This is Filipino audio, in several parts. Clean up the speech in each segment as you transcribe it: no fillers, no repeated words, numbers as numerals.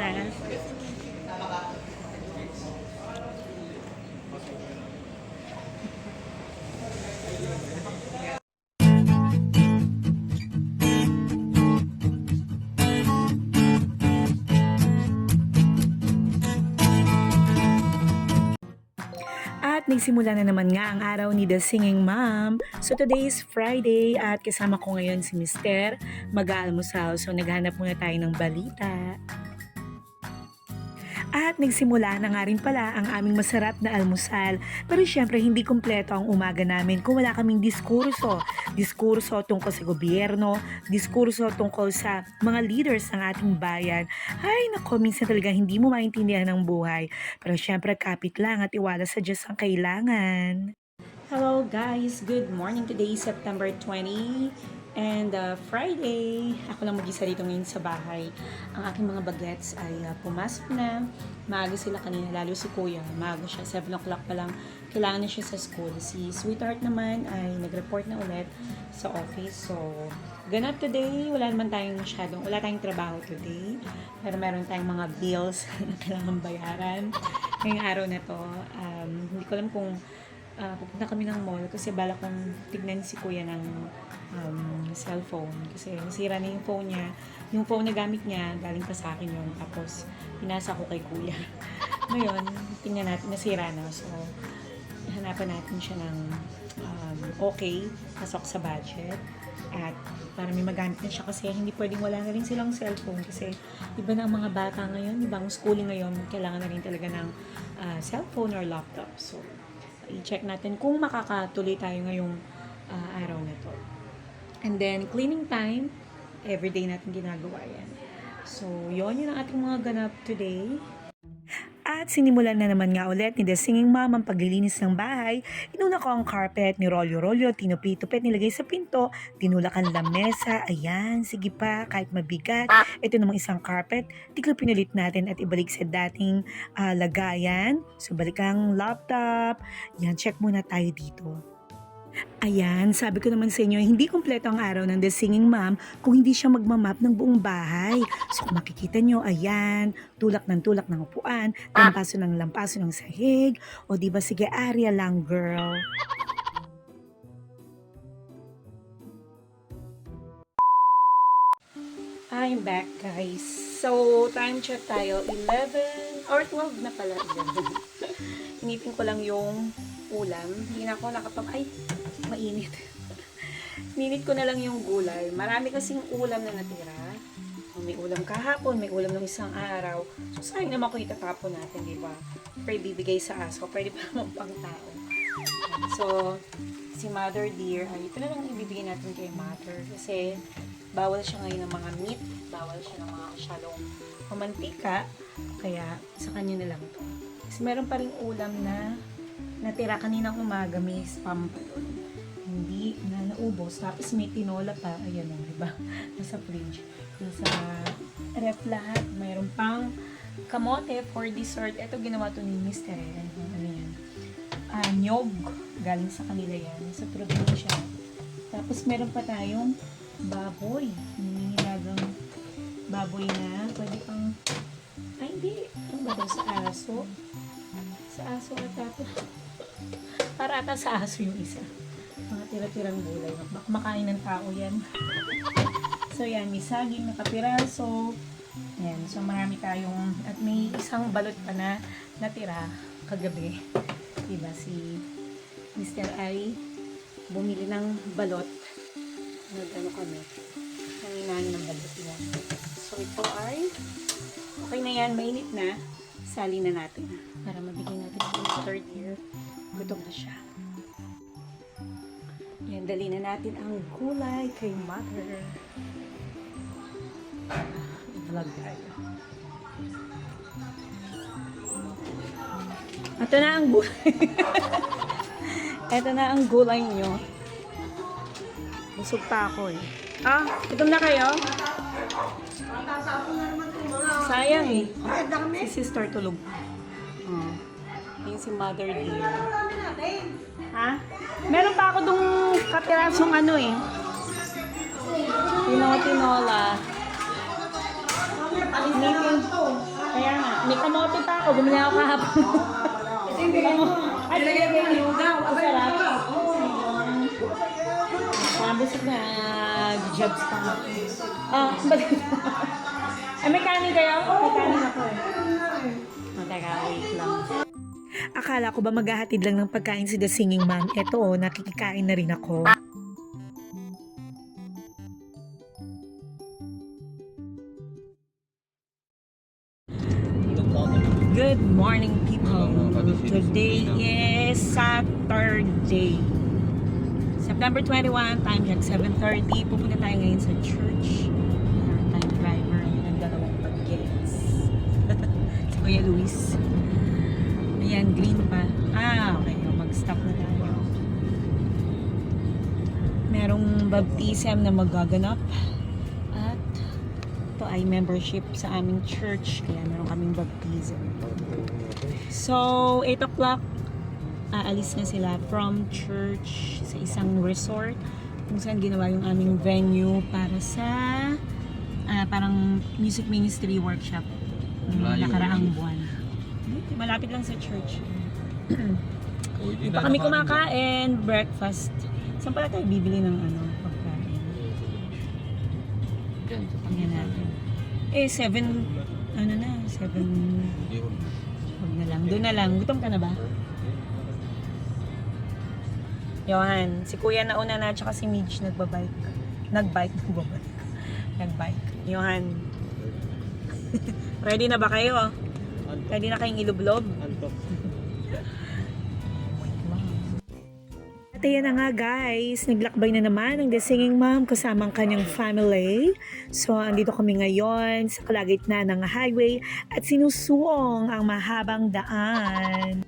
At nagsimula na naman nga ang araw ni The Singing Mom. So today is Friday at kasama ko ngayon si Mister mag-aalmusal. So naghanap muna tayo ng balita. At nagsimula na nga rin pala ang aming masarap na almusal. Pero syempre hindi kumpleto ang umaga namin kung wala kaming diskurso. Diskurso tungkol sa gobyerno, diskurso tungkol sa mga leaders ng ating bayan. Ay nako, minsan talaga hindi mo maintindihan ang buhay. Pero syempre kapit lang at iwala sa Diyos ang kailangan. Hello guys! Good morning! Today is September 20 and Friday. Ako lang mag-isa dito ngayon sa bahay. Ang aking mga bagets ay pumasok na. Maaga sila kanina, lalo si Kuya. Maaga siya, 7 o'clock pa lang. Kailangan na siya sa school. Si Sweetheart naman ay nag-report na ulit sa office. So, ganap today. Wala tayong trabaho today. Pero meron tayong mga bills na kailangan bayaran. Ngayong araw na to, hindi ko alam kung pupunta kami ng mall kasi bala kong tignan si Kuya ng cellphone kasi nasira na yung phone niya. Yung phone na gamit niya, galing pa sa akin yun. Tapos, pinasa ko kay Kuya. Ngayon, tingnan natin, nasira na. So, hanapan natin siya ng okay, pasok sa budget. At para may magamit na siya kasi hindi pwedeng wala na rin silang cellphone kasi iba na ang mga bata ngayon, ibang schooling ngayon, kailangan na rin talaga ng cellphone or laptop. So, i-check natin kung makakatuloy tayo ngayong araw na to. And then, cleaning time, everyday natin ginagawa yan. So, yun ang ating mga ganap today. At sinimulan na naman nga ulit ni The Singing Mom ang paglilinis ng bahay. Inuna ko ang carpet, ni Rolyo-Rolyo, tinupit-tupit, nilagay sa pinto, tinulak ang lamesa, ayan, sige pa, kahit mabigat. Ito namang isang carpet, tiglo pinulit natin at ibalik sa dating lagayan. So balik ang laptop, yan, check muna tayo dito. Ayan, sabi ko naman sa inyo, hindi kumpleto ang araw ng The Singing Mom kung hindi siya magmamap ng buong bahay. So kung makikita nyo, ayan, tulak ng upuan, lampaso ng sahig, o diba sige, area lang girl. I'm back guys. So, time check tayo, 11 or 12 na pala. Inipin ko lang yung ulam. Hindi na ako ay, mainit. Ninit ko na lang yung gulay. Marami kasing ulam na natira. May ulam kahapon, may ulam ng isang araw. So, sayang naman kung itatapon natin, di ba? Pwede bibigay sa aso, pwede pa naman pang tao. So, si Mother Dear, ay ito na lang ibibigay natin kay Mother. Kasi, bawal siya ngayon ng mga meat, bawal siya ng mga masyadong mamantika. Kaya, sa kanya na lang ito. Kasi meron pa rin ulam na natira kaninang umaga, may spam pa doon. Hindi na naubos. Tapos may tinola pa. Ayan o, diba? Nasa fridge. Nasa ref lahat. Mayroon pang kamote for dessert. Ito ginawa to ni Mr. Ano yan? Nyog. Galing sa kanila yan. Sa probinsya. Tapos meron pa tayong baboy. Ninilagang baboy na. Pwede pang... Ay, hindi. Ano ba daw sa aso? Sa aso ata to. Para ata sa aso yung isa. Mga tira-tirang gulay. Makain ng tao yan. So yan, may saging na kapiraso. Yan. So marami tayong, at may isang balot pa na natira kagabi. Diba si Mr. ay bumili ng balot. Nagano kami. Nanginahin ng balot yan. So ito ay okay na yan, mainit na. Sali na natin para mabigyan natin yung third year. Gutom na siya. Yan, dali na natin ang gulay kay Mother. I-vlog tayo. Ito na ang gulay. Ito na ang gulay nyo. Busog pa ako eh. Gutom na kayo? Sayang eh. Si sister tulog. Yung si Mother Dear. Ha? Meron pa ako dong kapirasong ano eh. Tinola. Inipin. May kamote pa ako. Bumili ako kahapon. Ay, lagyan mo yung lugaw. Ang sarap. Busog na jobs pa ako. Balik. Ay, may kanin kayo? May kanin ako eh. Teka, wait lang. Akala ko ba maghahatid lang ng pagkain si The Singing Mom? Eto, nakikikain na rin ako. Good morning, people. Today is Saturday. September 21, time check 7:30. Pupunta tayo ngayon sa church. Our time driver ng dalawang pag-gets. Si Kuya Luis. Ayan, green pa. Okay. Mag-stop na tayo. Merong baptism na magaganap. At ito ay membership sa aming church. Kaya meron kaming baptism. So, 8 o'clock, aalis na sila from church sa isang resort kung saan ginawa yung aming venue para sa parang music ministry workshop ng nakaraang buwan. Malapit lang sa church. Pa kami kumakain, breakfast. Saan pala tayo bibili ng pagkain? Tingnan natin. 7 Huwag na lang. Doon na lang. Gutom ka na ba? Yohan, si Kuya nauna na tsaka si Midge nagbabike. Nagbike. Yohan. Ready na ba kayo? Ready na kayong ilublob? At ayan na nga guys, naglakbay na naman ang The Singing Mom kasama ang kanyang family. So, andito kami ngayon sa kalagitnaan ng highway at sinusuong ang mahabang daan.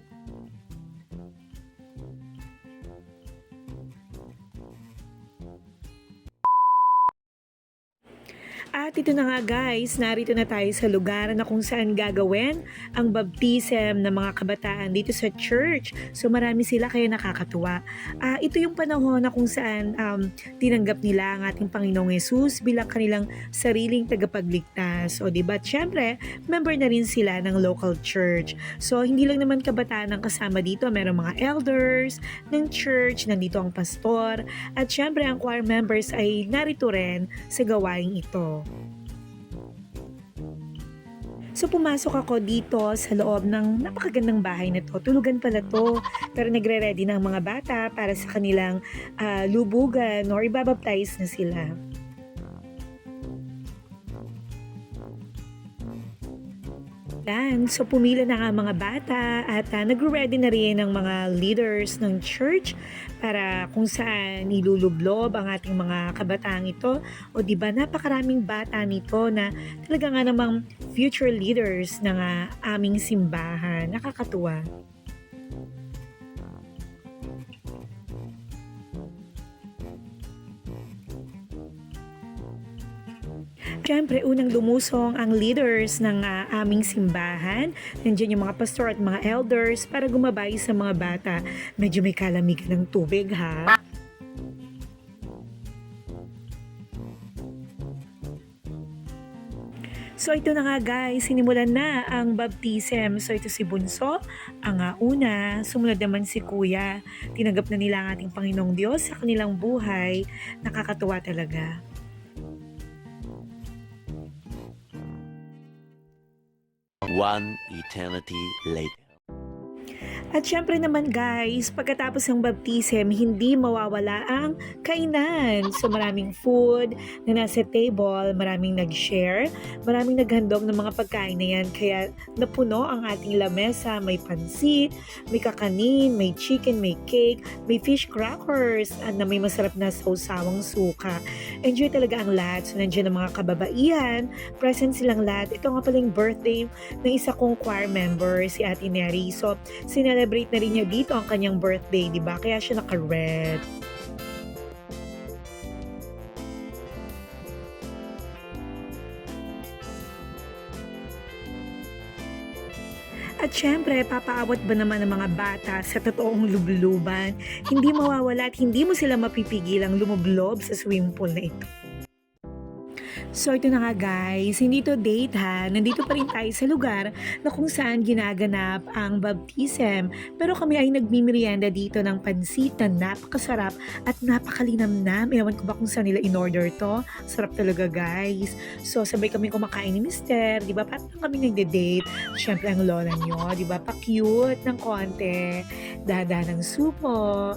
At ito na nga guys, narito na tayo sa lugar na kung saan gagawin ang baptism ng mga kabataan dito sa church. So marami sila kaya nakakatuwa. Ito yung panahon na kung saan tinanggap nila ang ating Panginoong Yesus bilang kanilang sariling tagapagligtas. O diba? At syempre, member na rin sila ng local church. So hindi lang naman kabataan ang kasama dito. Merong mga elders ng church, nandito ang pastor. At syempre, ang choir members ay narito rin sa gawaing ito. So pumasok ako dito sa loob ng napakagandang bahay na to. Tulugan pala to. Pero nagre-ready ng mga bata para sa kanilang lubugan or ibabaptize na sila. So pumila na nga mga bata at nagre-ready na rin ng mga leaders ng church para kung saan ilulublob ang ating mga kabataang ito. O diba napakaraming bata nito na talaga nga namang future leaders ng aming simbahan. Nakakatuwa. Siyempre, unang lumusong ang leaders ng aming simbahan. Nandiyan yung mga pastor at mga elders para gumabay sa mga bata. Medyo may kalamigan ng tubig, ha? So ito na nga guys, sinimulan na ang baptism. So ito si Bunso, ang una. Sumunod naman si Kuya. Tinanggap na nila ang ating Panginoong Diyos sa kanilang buhay. Nakakatuwa talaga. One eternity later. At syempre naman guys, pagkatapos ng baptism, hindi mawawala ang kainan. So maraming food na nasa table, maraming nag-share, maraming naghandog ng mga pagkain na yan. Kaya napuno ang ating lamesa, may pansit, may kakanin, may chicken, may cake, may fish crackers, at na may masarap na sausawang suka. Enjoy talaga ang lahat. So nandiyan ang mga kababaihan, present silang lahat. Ito nga palang birthday ng isa kong choir member, si Ate Neri. So celebrate na rin niya dito ang kanyang birthday, di ba? Kaya siya naka-red. At syempre, papaawat ba naman ng mga bata sa totoong lubluban? Hindi mawawala at hindi mo sila mapipigilang lumublob sa swimming pool na ito. So ito na nga guys, hindi to date ha, nandito pa rin tayo sa lugar na kung saan ginaganap ang baptism. Pero kami ay nagmimerienda dito ng pansit na napakasarap at napakalinamnam. Ewan ko ba kung saan nila in-order to. Sarap talaga guys. So sabay kami kumakain ni Mister, di ba? Parang kami nagde-date. Siyempre ang lola nyo, di ba? Pa-cute ng konti. Dada ng supo.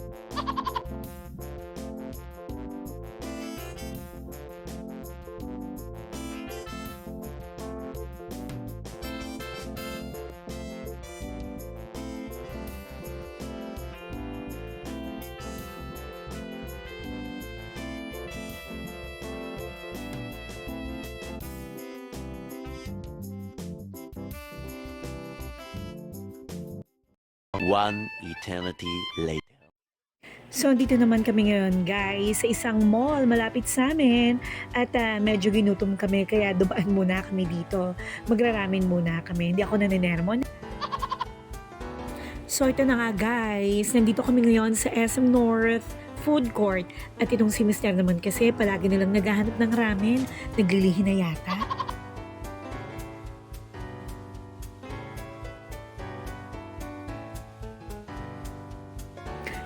One eternity later. So, dito naman kami ngayon guys sa isang mall malapit sa amin at medyo ginutom kami kaya dumaan muna kami dito. Magraramen muna kami. Hindi ako naninermon. So, ito na nga guys. Nandito kami ngayon sa SM North Food Court. At itong si Mister naman kasi palagi nilang naghahanap ng ramen. Naglilihi na yata.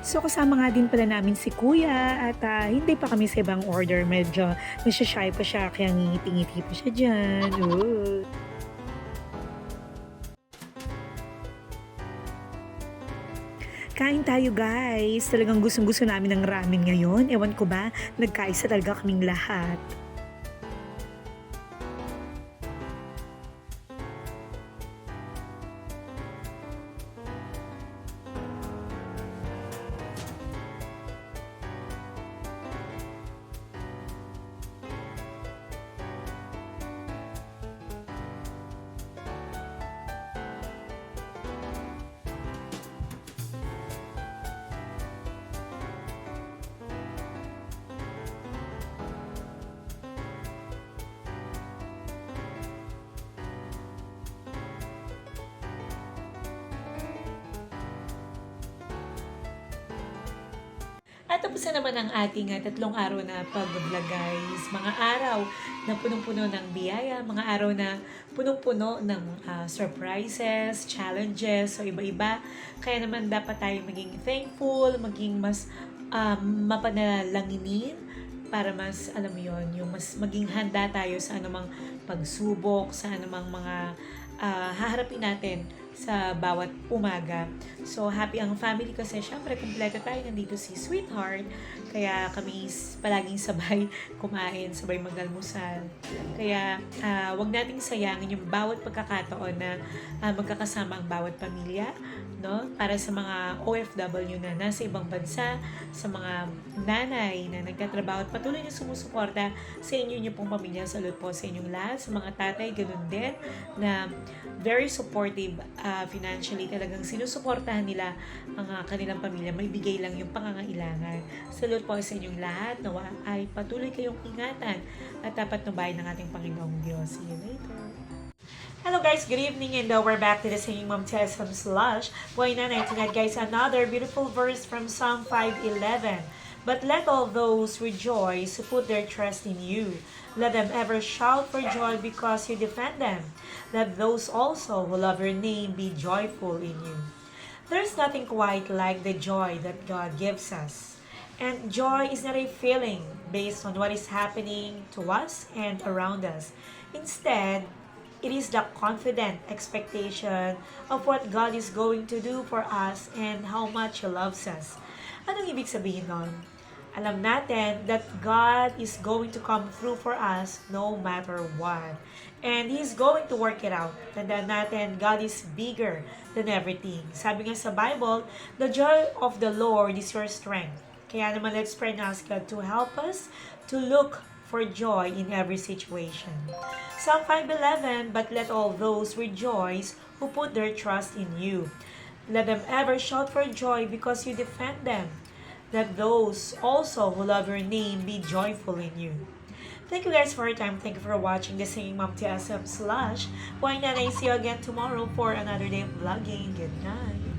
So kasama nga din pala namin si Kuya at hindi pa kami sa ibang order. Medyo nasya-shy pa siya kaya ngingiti-ngiti pa siya dyan. Ooh. Kain tayo guys. Talagang gustong-gusto namin ng ramen ngayon. Ewan ko ba, nagkaisa talaga kaming lahat. At tapos na naman ang ating 3 araw na pag-vlog guys. Mga araw na punong-puno ng biyaya, mga araw na punong-puno ng surprises, challenges, so iba-iba. Kaya naman dapat tayo maging thankful, maging mas mapanalanginin para mas, alam mo yun, yung mas maging handa tayo sa anumang pagsubok, sa anumang mga haharapin natin sa bawat umaga. So, happy ang family kasi syempre, kumpleto tayo. Nandito si Sweetheart. Kaya kami palaging sabay kumain, sabay mag-almusal. Kaya, wag nating sayangin yung bawat pagkakataon na magkakasama ang bawat pamilya. No? Para sa mga OFW na nasa ibang bansa, sa mga nanay na nagtatrabaho at patuloy na sumusuporta sa inyo pong pamilya. Salud po sa inyong lahat. Sa mga tatay, ganun din, na very supportive financially. Talagang sinusuportahan nila ang kanilang pamilya. Maibigay lang yung pangangailangan. Salud po sa inyong lahat. Nawa ay patuloy kayong ingatan at dapat nubayin ng ating Panginoong Diyos. See you later. Hello guys, good evening and we're back to the Singing Mom Teslam Slush. Buhay Nanay, tonight guys, another beautiful verse from Psalm 5:11. But let all those rejoice who put their trust in you. Let them ever shout for joy because you defend them. Let those also who love your name be joyful in you. There's nothing quite like the joy that God gives us. And joy is not a feeling based on what is happening to us and around us. Instead, it is the confident expectation of what God is going to do for us and how much He loves us. Anong ibig sabihin nun? Alam natin that God is going to come through for us no matter what. And He's going to work it out. Tandaan natin, God is bigger than everything. Sabi nga sa Bible, the joy of the Lord is your strength. Kaya naman let's pray and ask God to help us to look for joy in every situation. Psalm 5:11, but let all those rejoice who put their trust in you. Let them ever shout for joy because you defend them. Let those also who love your name be joyful in you. Thank you guys for your time. Thank you for watching the Singing Mom TSM Slush. Buhay Nanay, see you again tomorrow for another day of vlogging. Good night.